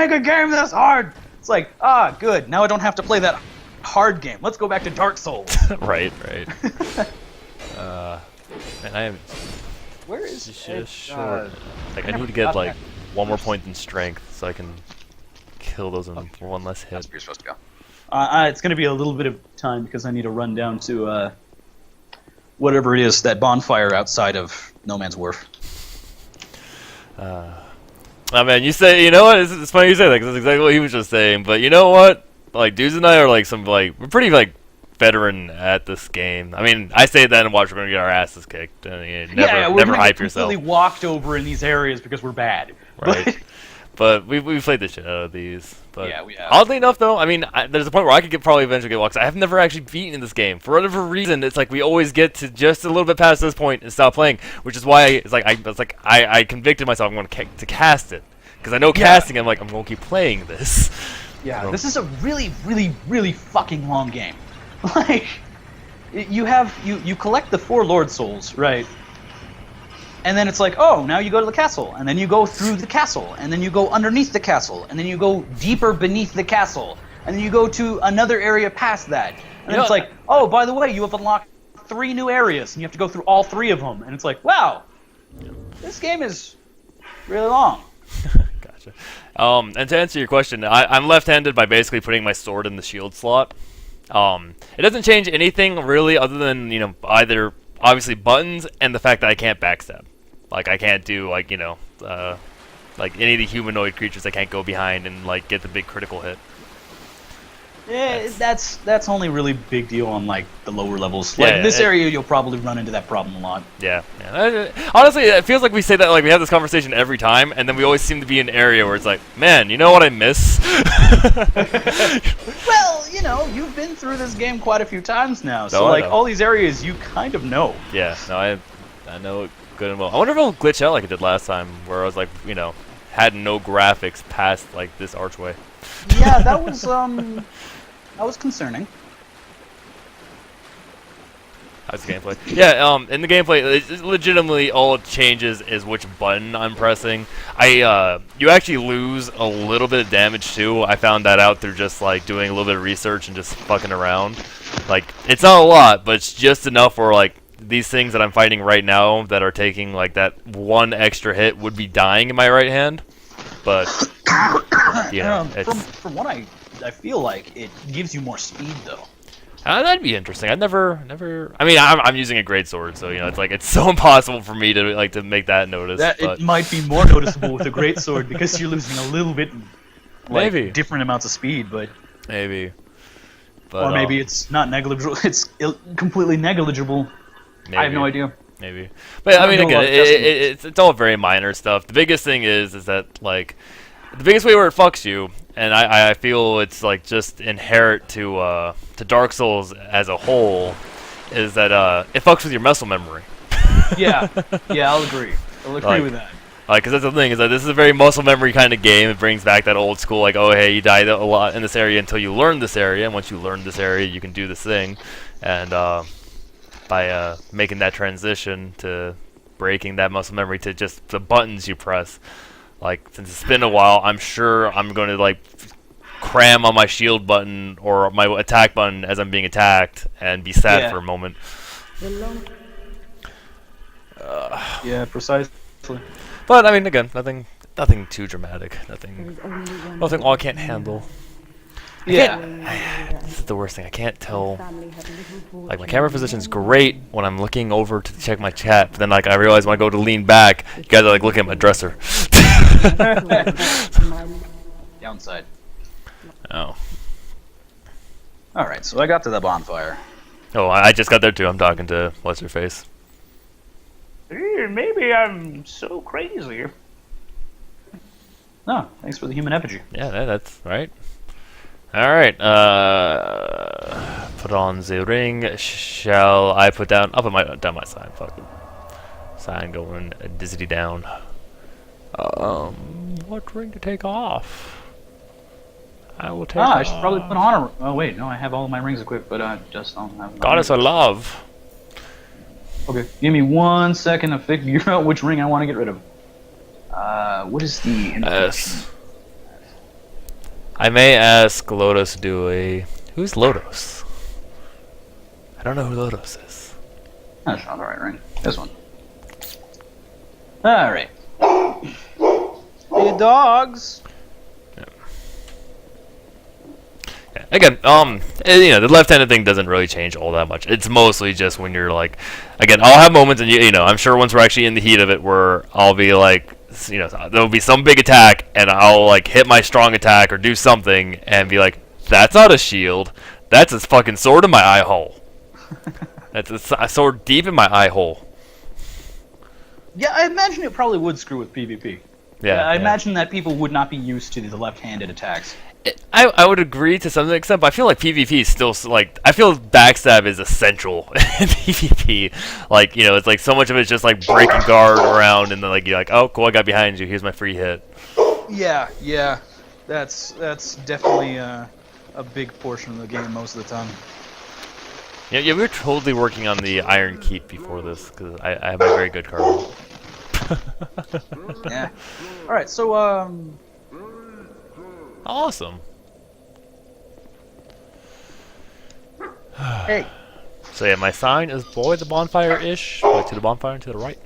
make a game this hard. It's like, ah, good. Now I don't have to play that hard game. Let's go back to Dark Souls. right. And I am. Where is just short. Like I need to get like one more point in strength so I can kill those in one less hit. That's where you're supposed to go. It's going to be a little bit of time because I need to run down to whatever it is, that bonfire outside of No Man's Wharf. I mean, you say, you know what? It's funny you say that because that's exactly what he was just saying. But you know what? Like, Doods and I are like we're pretty like veteran at this game. I mean, I say that and watch we're gonna get our asses kicked. Never hype yourself. We're completely walked over in these areas because we're bad. Right. But we've played the shit out of these. But yeah, we have. Oddly enough, though, I mean, there's a point where I could probably eventually get walks. I have never actually beaten this game for whatever reason. It's like we always get to just a little bit past this point and stop playing, which is why I convicted myself. I'm going to cast it because I know casting. I'm like I'm going to keep playing this. Yeah, this is a really, really, really fucking long game. Like, you collect the 4 Lord Souls, right? And then it's like, oh, now you go to the castle, and then you go through the castle, and then you go underneath the castle, and then you go deeper beneath the castle, and then you go to another area past that. And then it's like, oh, by the way, you have unlocked 3 new areas, and you have to go through all 3 of them. And it's like, wow, this game is really long. Gotcha. And to answer your question, I'm left-handed by basically putting my sword in the shield slot. It doesn't change anything really other than, either obviously buttons and the fact that I can't backstab. Like I can't do like any of the humanoid creatures I can't go behind and like get the big critical hit. Yeah, that's only really big deal on like the lower levels. Like this area, you'll probably run into that problem a lot. Yeah. Honestly, it feels like we say that like we have this conversation every time, and then we always seem to be in an area where it's like, man, you know what I miss? Well, you've been through this game quite a few times now, so like all these areas you kind of know. Yeah, no, I know it good and well. I wonder if it'll glitch out like it did last time, where I was like, had no graphics past like this archway. Yeah, that was concerning. How's the gameplay? Yeah, in the gameplay, it legitimately all it changes is which button I'm pressing. You actually lose a little bit of damage too. I found that out through just like doing a little bit of research and just fucking around. Like, it's not a lot, but it's just enough where like these things that I'm fighting right now that are taking like that one extra hit would be dying in my right hand. But from what I feel like it gives you more speed though. That'd be interesting. I mean, I'm using a great sword, so it's like it's so impossible for me to make that notice. It might be more noticeable with a great sword because you're losing a little bit, like, maybe different amounts of speed, but maybe. But, or maybe it's not negligible. It's completely negligible. Maybe. I have no idea. Maybe, but I mean, again, it's all very minor stuff. The biggest thing is that like the biggest way where it fucks you, and I feel it's like just inherent to Dark Souls as a whole, is that it fucks with your muscle memory. yeah, I'll agree. I'll agree with that. Like, because that's the thing, is that this is a very muscle memory kind of game. It brings back that old school, like, oh, hey, you died a lot in this area until you learn this area, and once you learn this area, you can do this thing. And by making that transition to breaking that muscle memory to just the buttons you press, like, since it's been a while, I'm sure I'm going to, like, cram on my shield button or my attack button as I'm being attacked and be sad for a moment. Yeah, precisely. But I mean, again, nothing too dramatic. Nothing I can't handle. This is the worst thing. I can't tell. Like, my camera position's great when I'm looking over to check my chat, but then like I realize when I go to lean back, you guys are like looking at my dresser. Downside. Oh. All right, so I got to the bonfire. Oh, I just got there too. I'm talking to what's her face. Maybe I'm so crazy. No, thanks for the human effigy. Yeah, that's right. All right. Put on the ring. Shall I put down? I'll put down my sign. Fuck it. Sign going dizzity down. What ring to take off? I will take. I should probably put on a. Oh wait, no, I have all of my rings equipped, but I just don't have. Goddess of love. Okay, give me 1 second to figure out which ring I want to get rid of. What is the information? I may ask Lotus to do a... Who's Lotus? I don't know who Lotus is. That's not the right ring. This one. Alright. Hey, dogs! Yeah. Again, the left-handed thing doesn't really change all that much. It's mostly just when you're like... Again, I'll have moments, and I'm sure once we're actually in the heat of it, where I'll be like... there'll be some big attack, and I'll like hit my strong attack or do something, and be like, "That's not a shield. That's a fucking sword in my eye hole. That's a sword deep in my eye hole." Yeah, I imagine it probably would screw with PvP. Yeah, I imagine that people would not be used to the left-handed attacks. I would agree to some extent, but I feel like PvP is still like I feel backstab is essential in PvP. Like it's like so much of it's just like breaking guard around, and then like you're like, "Oh, cool, I got behind you. Here's my free hit." Yeah, that's definitely a big portion of the game most of the time. Yeah, we were totally working on the Iron Keep before this because I have a very good card. Yeah. All right, so Awesome. Hey. So yeah, my sign is boy the bonfire-ish. Like to the bonfire and to the right.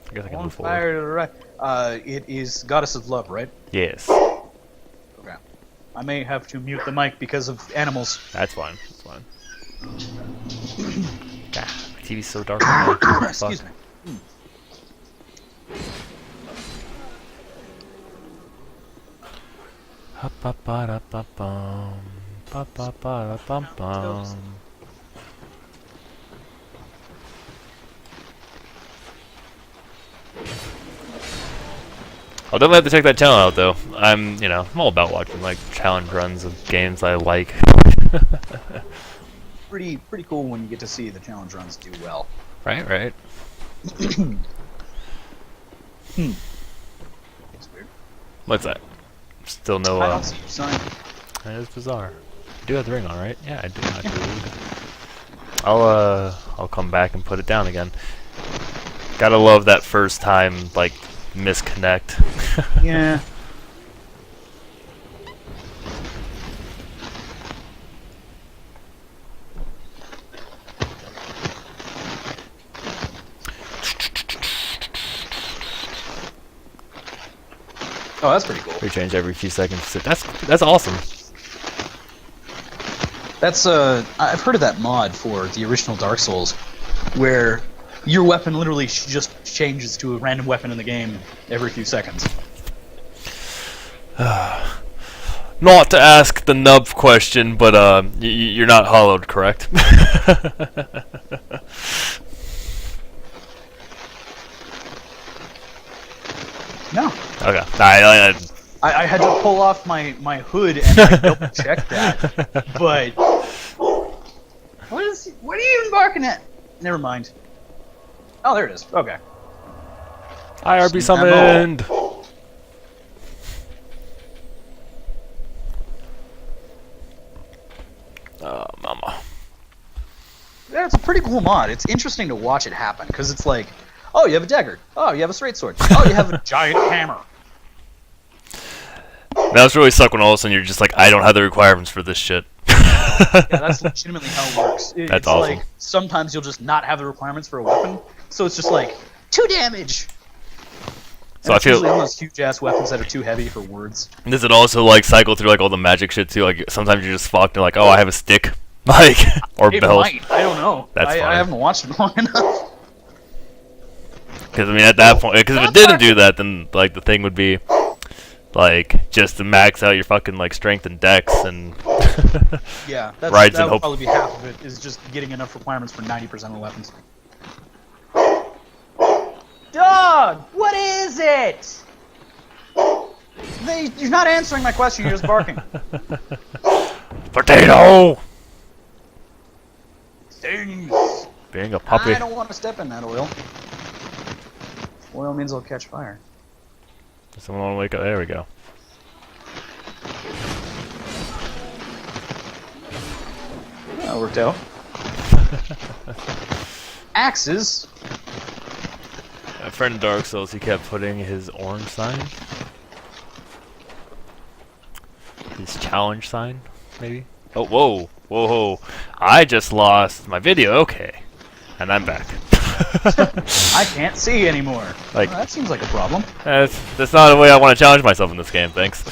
I guess I can move forward. Bonfire to the right. It is Goddess of Love, right? Yes. Okay. I may have to mute the mic because of animals. That's fine. That's fine. God, my TV's so dark. Right now. Excuse me. I'll definitely have to check that channel out, though. I'm all about watching like challenge runs of games I like. Pretty cool when you get to see the challenge runs do well. Right. That's weird. What's that? Still no. I don't see your sign. That is bizarre. You do have the ring on, right? Yeah, I do actually. I'll come back and put it down again. Gotta love that first time like misconnect. Yeah. Oh, that's pretty cool. Rechange every few seconds. That's awesome. That's I've heard of that mod for the original Dark Souls, where your weapon literally just changes to a random weapon in the game every few seconds. Not to ask the nub question, but you're not hollowed, correct? No. Okay. I had to pull off my hood and like, double check that, but what are you even barking at? Never mind. Oh, there it is. Okay. IRB summoned. Mama. Yeah, it's a pretty cool mod. It's interesting to watch it happen because it's like, oh, you have a dagger. Oh, you have a straight sword. Oh, you have a giant hammer. That was really suck when all of a sudden you're just like, I don't have the requirements for this shit. Yeah, that's legitimately how it works. That's awesome. Like, sometimes you'll just not have the requirements for a weapon, so it's just like 2 damage. So I feel usually on those huge ass weapons that are too heavy for words. Does it also like cycle through like all the magic shit too? Like sometimes you're just fucked and like, oh, I have a stick, like or It belt. might. I don't know. That's fine. I haven't watched it long enough. Because I mean, at that point, because if it didn't do that, then like the thing would be like just to max out your fucking like strength and dex and Yeah, rides that and would hope. probably be half of it. Is just getting enough requirements for 90% of the weapons. Dog, what is it? You're not answering my question. You're just barking. Potato. Stings. Being a puppy. I don't want to step in that oil. Oil means I'll catch fire. Someone want to wake up? There we go. That worked out. Axes. My friend Dark Souls, he kept putting his orange sign. His challenge sign, maybe? Oh, whoa, whoa, whoa. I just lost my video, okay. And I'm back. I can't see anymore. Like, well, that seems like a problem. That's not the way I want to challenge myself in this game, thanks.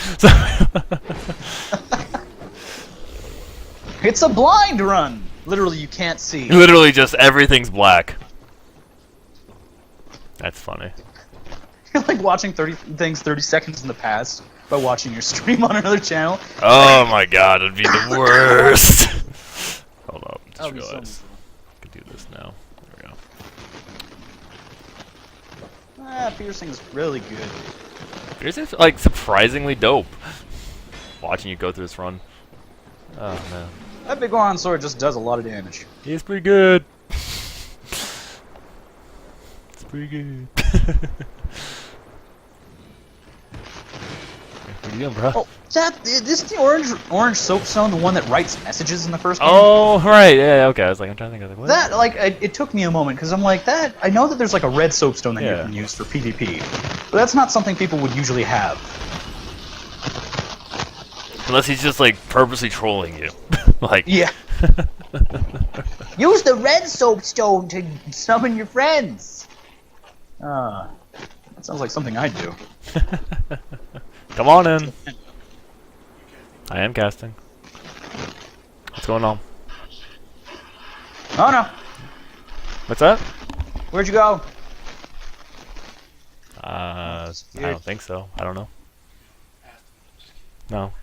It's a blind run! Literally, you can't see. Literally just everything's black. That's funny. You're like watching 30 seconds in the past by watching your stream on another channel. Oh my god, it'd be the worst. Hold up, just realized. I can do this now. There we go. Piercing's really good. Piercing's like surprisingly dope. Watching you go through this run. Oh man. That big iron sword just does a lot of damage. It's pretty good. It's pretty good. What are you doing, bro? Oh, this is the orange soapstone, the one that writes messages in the first game? Oh, right, yeah, okay. I was like, I'm trying to think, I was like, what? That, like, it took me a moment, because I'm like, I know that there's like a red soapstone that you can use for PvP, but that's not something people would usually have. Unless he's just, like, purposely trolling you. Like... Yeah. Use the red soapstone to summon your friends! That sounds like something I'd do. Come on in. I am casting. What's going on? Oh no! What's that? Where'd you go? I don't think so. I don't know. No.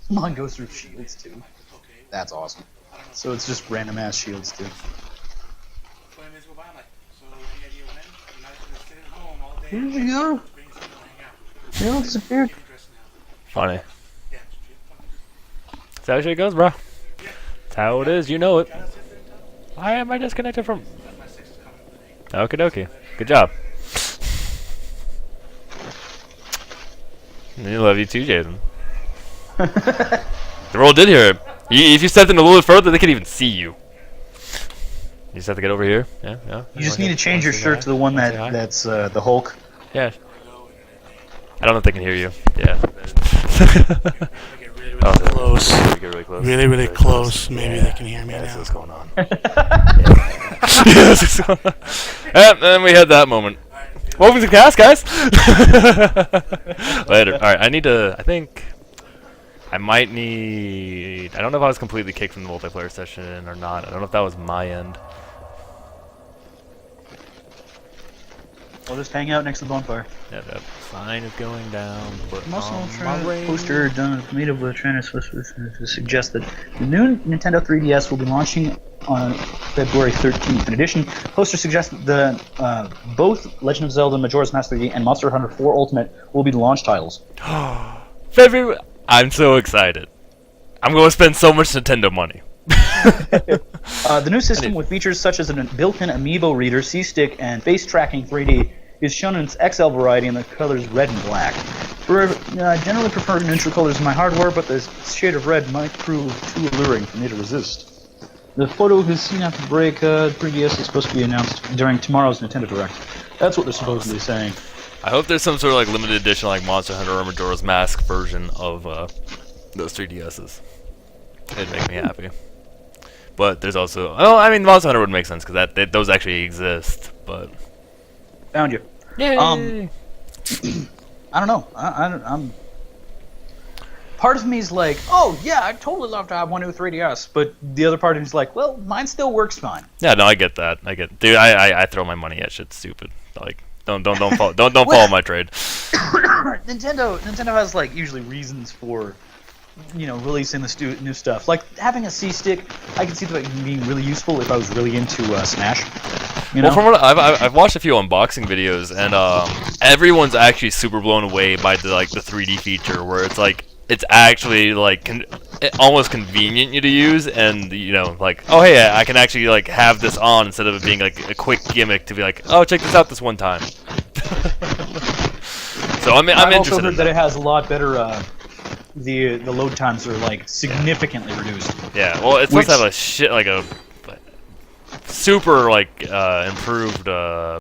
Mine goes through shields too. That's awesome. So it's just random ass shields too. Where did you go? You all disappeared. Funny. That's how it goes, bro. That's how it is. You know it. Why am I disconnected from? Okie dokie. Good job. I love you too, Jason. The roll did hear it. If you stepped in a little bit further, they could even see you. You just have to get over here. Yeah, yeah. You just need to change your shirt to the one that's the Hulk. Yeah. I don't know if they can hear you. Yeah. Close. Get really close. Really close. Maybe they can hear me now. That's what's going on. Yes, what's going on. And then we had that moment. Welcome to the cast, guys. Later. All right. I think I might need. I don't know if I was completely kicked from the multiplayer session or not. I don't know if that was my end. We'll just hang out next to the bonfire. Yeah, that sign is going down. Put Muscle on my ring. poster done made of a trainer to suggest that the new Nintendo 3DS will be launching on February 13th. In addition, poster suggests that both Legend of Zelda Majora's Mask 3D and Monster Hunter 4 Ultimate will be the launch titles. February. I'm so excited. I'm going to spend so much Nintendo money. The new system with features such as a built-in amiibo reader, C-stick, and face tracking 3D is shown in its XL variety in the colors red and black. I generally prefer neutral colors in my hardware, but the shade of red might prove too alluring for me to resist. The photo is seen after the break. 3DS is supposed to be announced during tomorrow's Nintendo Direct. That's what they're supposedly saying. I hope there's some sort of like limited edition like Monster Hunter or Majora's Mask version of those 3DSs. It'd make me happy. But there's also, oh, I mean, Monster Hunter would make sense because those actually exist. But found you. Yay! I don't know. I'm. Part of me is like, oh yeah, I'd totally love to have one new 3DS, but the other part of me is like, well, mine still works fine. Yeah, no, I get that. Dude, I throw my money at shit stupid. Like, don't follow my trade. Nintendo has like usually reasons for, releasing the new stuff. Like having a C-stick, I can see that being really useful if I was really into Smash. Well, from what I've watched a few unboxing videos, and everyone's actually super blown away by the 3D feature, where it's like it's actually like almost convenient to use, and like, oh hey, I can actually like have this on instead of it being like a quick gimmick to be like, oh, check this out this one time. So I'm also interested heard in that it has a lot better. The load times are like significantly reduced. Yeah, well, it's supposed to have a super like improved